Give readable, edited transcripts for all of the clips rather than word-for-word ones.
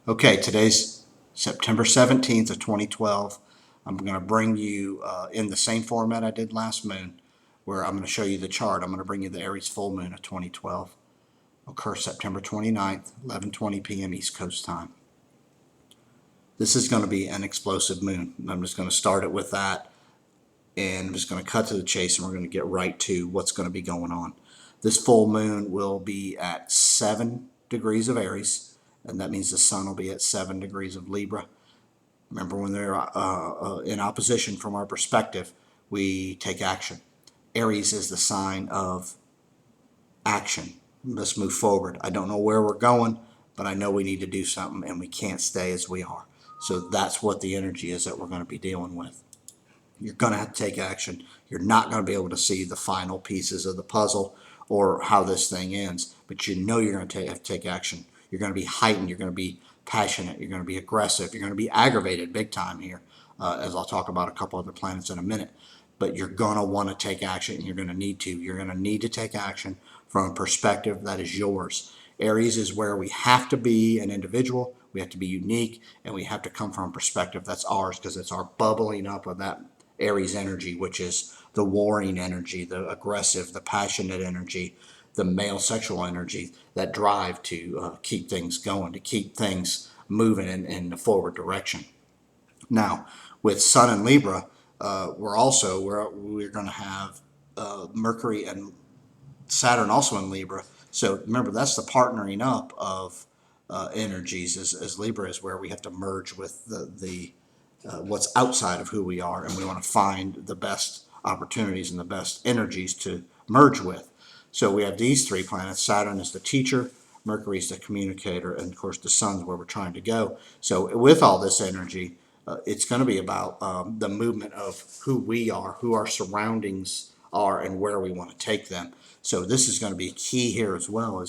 Okay, today's September 17th of 2012. I'm going to bring you in the same format I did last moon, where I'm going to show you the chart. I'm going to bring you the Aries full moon of 2012. Occurs September 29th, 11:20 p.m. East Coast time. This is going to be an explosive moon. I'm just going to start it with that, and I'm just going to cut to the chase, and we're going to get right to what's going to be going on. This full moon will be at 7 degrees of Aries, and that means the sun will be at 7 degrees of Libra. Remember, when they're in opposition from our perspective, we take action. Aries is the sign of action. Let's move forward. I don't know where we're going, but I know we need to do something and we can't stay as we are. So that's what the energy is that we're going to be dealing with. You're going to have to take action. You're not going to be able to see the final pieces of the puzzle or how this thing ends, but you know you're going to have to take action. You're going to be heightened. You're going to be passionate. You're going to be aggressive. You're going to be aggravated big time here, as I'll talk about a couple other planets in a minute. But you're going to want to take action, and you're going to need to. You're going to need to take action from a perspective that is yours. Aries is where we have to be an individual, we have to be unique, and we have to come from a perspective that's ours because it's our bubbling up of that Aries energy, which is the warring energy, the aggressive, the passionate energy, the male sexual energy, that drive to keep things going, to keep things moving in the forward direction. Now, with Sun and Libra, we're going to have Mercury and Saturn also in Libra. So remember, that's the partnering up of energies, as Libra is, where we have to merge with the what's outside of who we are, and we want to find the best opportunities and the best energies to merge with. So we have these three planets. Saturn is the teacher, Mercury is the communicator, and of course the sun's where we're trying to go. So with all this energy, it's going to be about the movement of who we are, who our surroundings are, and where we want to take them. So this is going to be key here as well,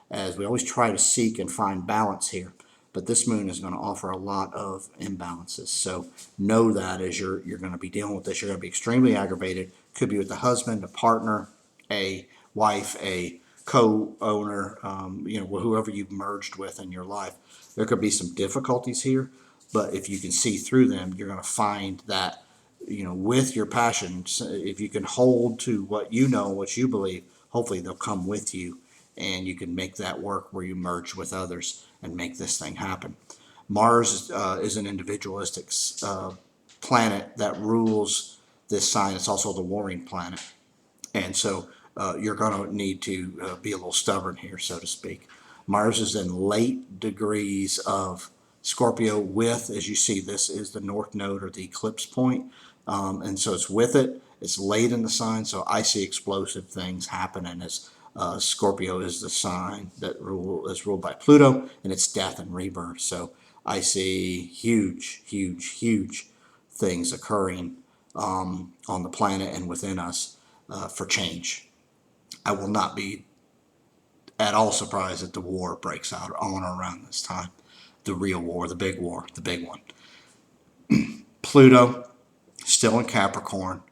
as we always try to seek and find balance here. But this moon is going to offer a lot of imbalances. So know that as you're going to be dealing with this, you're going to be extremely aggravated. Could be with a husband, a partner, a wife, a co-owner, whoever you've merged with in your life. There could be some difficulties here, but if you can see through them, you're going to find that, with your passions, if you can hold to what you know, what you believe, hopefully they'll come with you, and you can make that work where you merge with others and make this thing happen. Mars is an individualistic planet that rules this sign. It's also the warring planet. And so you're going to need to be a little stubborn here, so to speak. Mars is in late degrees of Scorpio with, as you see, this is the north node or the eclipse point. And so it's with it. It's late in the sign, so I see explosive things happening as Scorpio is the sign that is ruled by Pluto, and it's death and rebirth. So I see huge, huge, huge things occurring on the planet and within us for change. I will not be at all surprised that the war breaks out on or around this time. The real war, the big war, the big one. Pluto, still in Capricorn,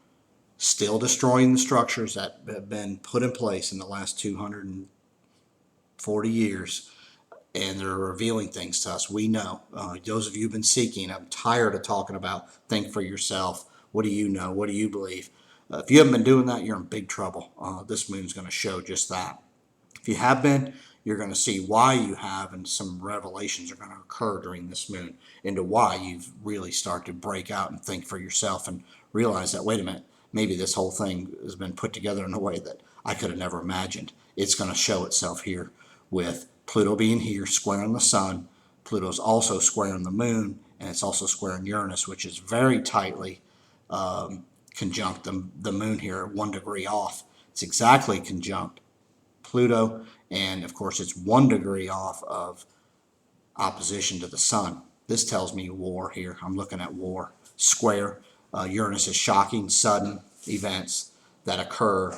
still destroying the structures that have been put in place in the last 240 years. And they're revealing things to us. We know. Those of you who've been seeking, I'm tired of talking about think for yourself. What do you know? What do you believe? If you haven't been doing that, you're in big trouble. This moon's going to show just that. If you have been, you're going to see why you have, and some revelations are going to occur during this moon into why you've really started to break out and think for yourself and realize that, wait a minute, maybe this whole thing has been put together in a way that I could have never imagined. It's going to show itself here with Pluto being here, squaring the sun. Pluto's also squaring the moon, and it's also squaring Uranus, which is very tightly conjunct the moon here, 1 degree off. It's exactly conjunct Pluto, and of course it's 1 degree off of opposition to the sun. This tells me war here. I'm looking at war. Square. Uranus is shocking, sudden events that occur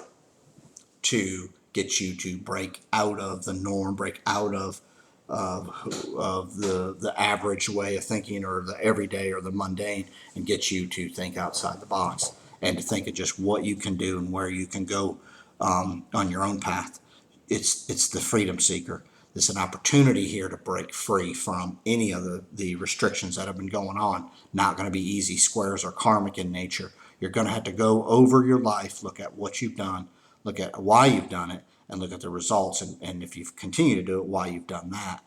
to get you to break out of the norm, break out of the average way of thinking, or the everyday or the mundane, and get you to think outside the box and to think of just what you can do and where you can go on your own path. It's the freedom seeker. It's an opportunity here to break free from any of the restrictions that have been going on. Not going to be easy. Squares are karmic in nature. You're going to have to go over your life, look at what you've done, look at why you've done it, and look at the results. And if you continue to do it, why you've done that.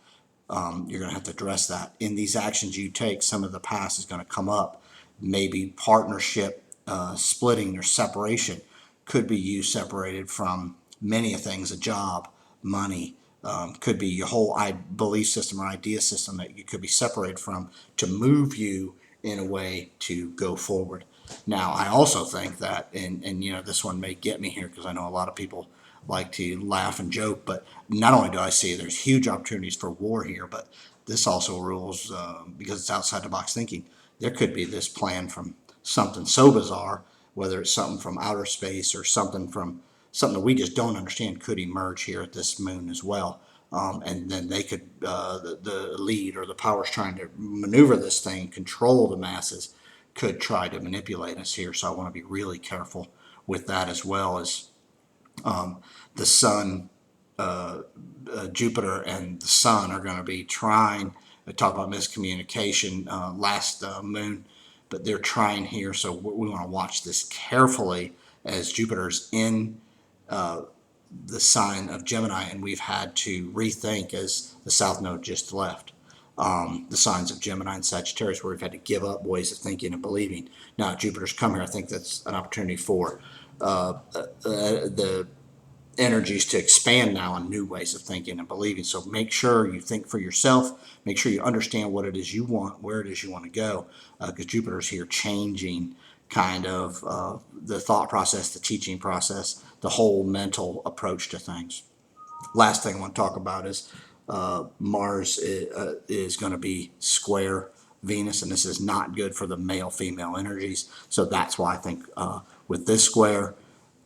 You're going to have to address that. In these actions you take, some of the past is going to come up. Maybe partnership, splitting or separation could be you separated from many things, a job, money, could be your whole belief system or idea system that you could be separated from to move you in a way to go forward. Now, I also think that, and this one may get me here because I know a lot of people like to laugh and joke, but not only do I see there's huge opportunities for war here, but this also rules, because it's outside the box thinking. There could be this plan from something so bizarre, whether it's something from outer space or something that we just don't understand, could emerge here at this moon as well. And then they could, the lead or the powers trying to maneuver this thing, control the masses, could try to manipulate us here. So I want to be really careful with that, as well as the sun, Jupiter and the sun are going to be trying. I talk about miscommunication last moon, but they're trying here. So we want to watch this carefully as Jupiter's in the sign of Gemini, and we've had to rethink as the South Node just left. The signs of Gemini and Sagittarius, where we've had to give up ways of thinking and believing. Now Jupiter's come here. I think that's an opportunity for the energies to expand now on new ways of thinking and believing. So make sure you think for yourself. Make sure you understand what it is you want, where it is you want to go, because Jupiter's here changing kind of the thought process, the teaching process, the whole mental approach to things. Last thing I want to talk about is Mars is going to be square Venus, and this is not good for the male-female energies. So that's why I think with this square,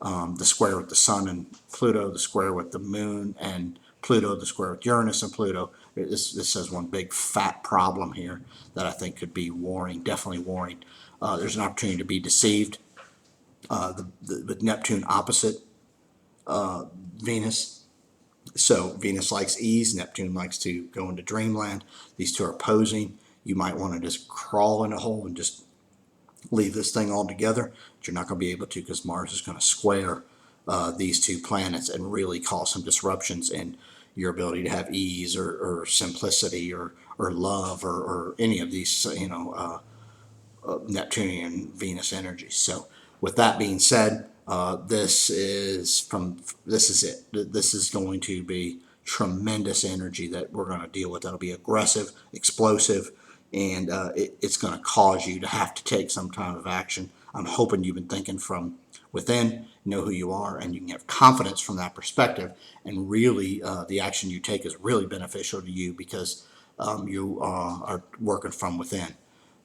the square with the sun and Pluto, the square with the moon and Pluto, the square with Uranus and Pluto, this has one big fat problem here that I think could be warning, definitely warning. There's an opportunity to be deceived. With Neptune opposite Venus. So Venus likes ease, Neptune likes to go into dreamland. These two are opposing. You might want to just crawl in a hole and just leave this thing altogether. But you're not going to be able to, because Mars is going to square these two planets and really cause some disruptions in your ability to have ease or simplicity or love or any of these, Neptunian Venus energies. So with that being said, this is it. This is going to be tremendous energy that we're going to deal with. That'll be aggressive, explosive, and it's going to cause you to have to take some kind of action. I'm hoping you've been thinking from within, know who you are, and you can have confidence from that perspective. And really, the action you take is really beneficial to you because you are working from within.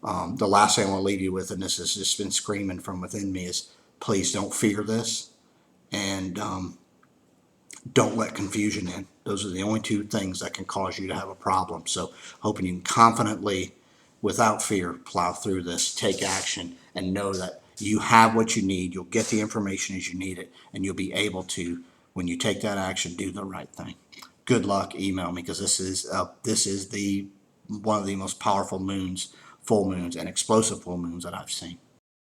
The last thing I want to leave you with, and this has just been screaming from within me, is please don't fear this, and don't let confusion in. Those are the only two things that can cause you to have a problem. So hoping you can confidently, without fear, plow through this, take action, and know that you have what you need. You'll get the information as you need it, and you'll be able to, when you take that action, do the right thing. Good luck. Email me, because this is the one of the most powerful moons, full moons, and explosive full moons that I've seen.